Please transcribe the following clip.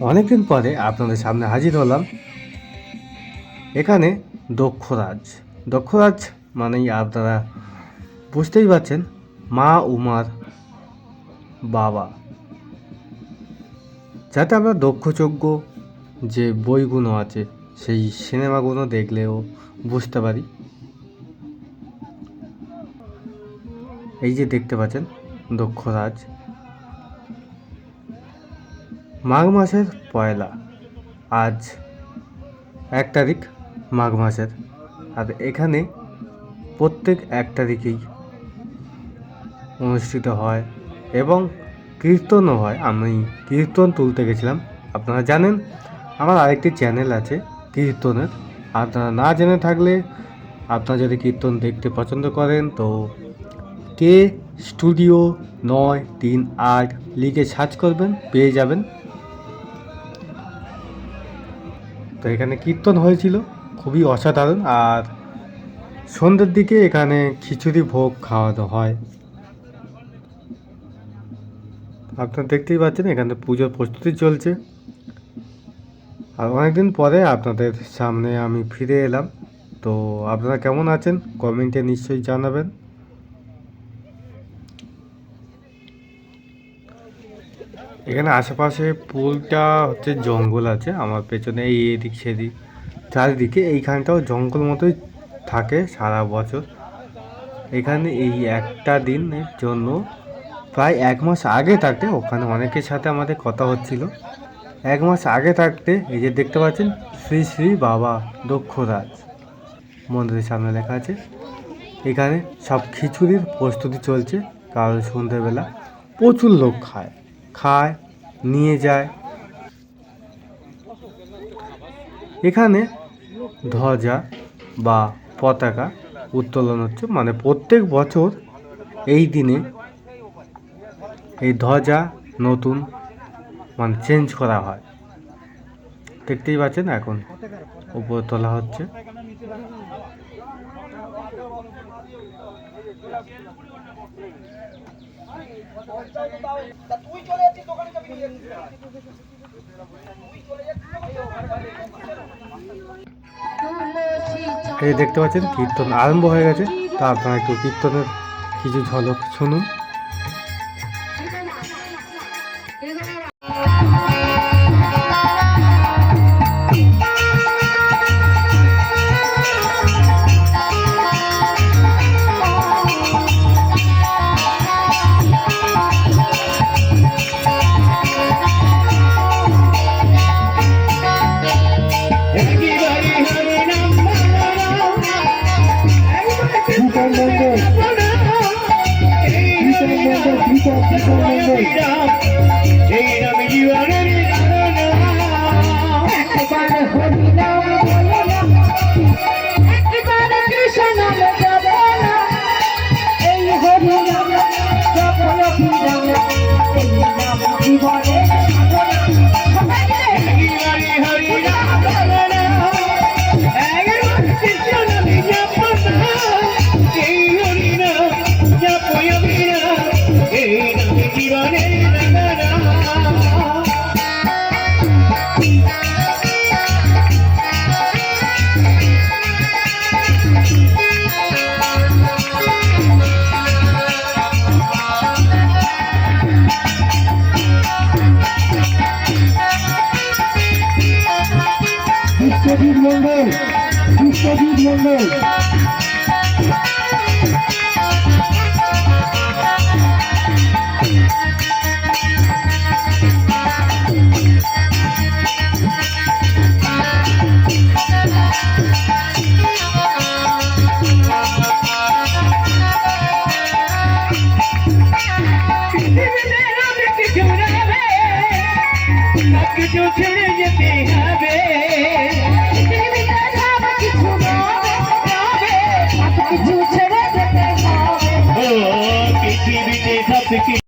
অনেকদিন পরে আপনাদের সামনে হাজির হলাম। এখানে দক্ষরাজ। দক্ষরাজ মানেই আপনারা বুঝতেই পারছেন, মা উমার বাবা। যাতে আমরা দক্ষযজ্ঞ যে বইগুলো আছে সেই সিনেমাগুলো দেখলেও বুঝতে পারি। এই যে দেখতে পাচ্ছেন দক্ষরাজ। মাঘ মাসের পয়লা, আজ 1 তারিখ মাঘ মাসের। আর এখানে প্রত্যেক 1 তারিখেই অনুষ্ঠিত হয় এবং কীর্তনও হয়। আমি কীর্তন তুলতে গেছিলাম। আপনারা জানেন আমার আরেকটি চ্যানেল আছে কীর্তনের। আপনারা না জেনে থাকলে, আপনারা যদি কীর্তন দেখতে পছন্দ করেন তো কে স্টুডিও 938 লিখে সার্চ করবেন, পেয়ে যাবেন। তো এখানে কীর্তন হয়েছিল, খুবই অসাধারণ। আর সন্ধ্যের দিকে এখানে খিচুড়ি ভোগ খাওয়ানো হয়। আপনারা দেখতেই পাচ্ছেন এখানে পুজোর প্রস্তুতি চলছে। আর অনেকদিন পরে আপনাদের সামনে আমি ফিরে এলাম। তো আপনারা কেমন আছেন কমেন্টে নিশ্চয়ই জানাবেন। এখানে আশেপাশে পুলটা হচ্ছে জঙ্গল আছে, আমার পেছনে এই এদিক সেদিক চারিদিকে এইখানটাও জঙ্গল মতোই থাকে সারা বছর। এখানে এই একটা দিনের জন্য প্রায় 1 মাস আগে থাকতে, ওখানে অনেকের সাথে আমাদের কথা হচ্ছিল, 1 মাস আগে থাকতে এই যে দেখতে পাচ্ছেন শ্রী শ্রী বাবা দক্ষরাজ মন্দিরের সামনে লেখা আছে। এখানে সব খিচুড়ির প্রস্তুতি চলছে, কারণ সন্ধ্যেবেলা প্রচুর লোক খায় নিয়ে যায়। এখানে ধ্বজা বা পতাকা উত্তোলন হচ্ছে, মানে প্রত্যেক বছর এই দিনে এই ধ্বজা নতুন মানে চেঞ্জ করা হয়। দেখতেই পাচ্ছেন এখন উপরে তোলা হচ্ছে। এই দেখতে পাচ্ছেন কীর্তন আরম্ভ হয়ে গেছে। তা আপনারা একটু কীর্তনের কিছু ঝলক শুনুন। বিশ্বজিৎ মন্ডল, বিশ্বজিৎ মন্ডল। ছেড়ে যেতে হবে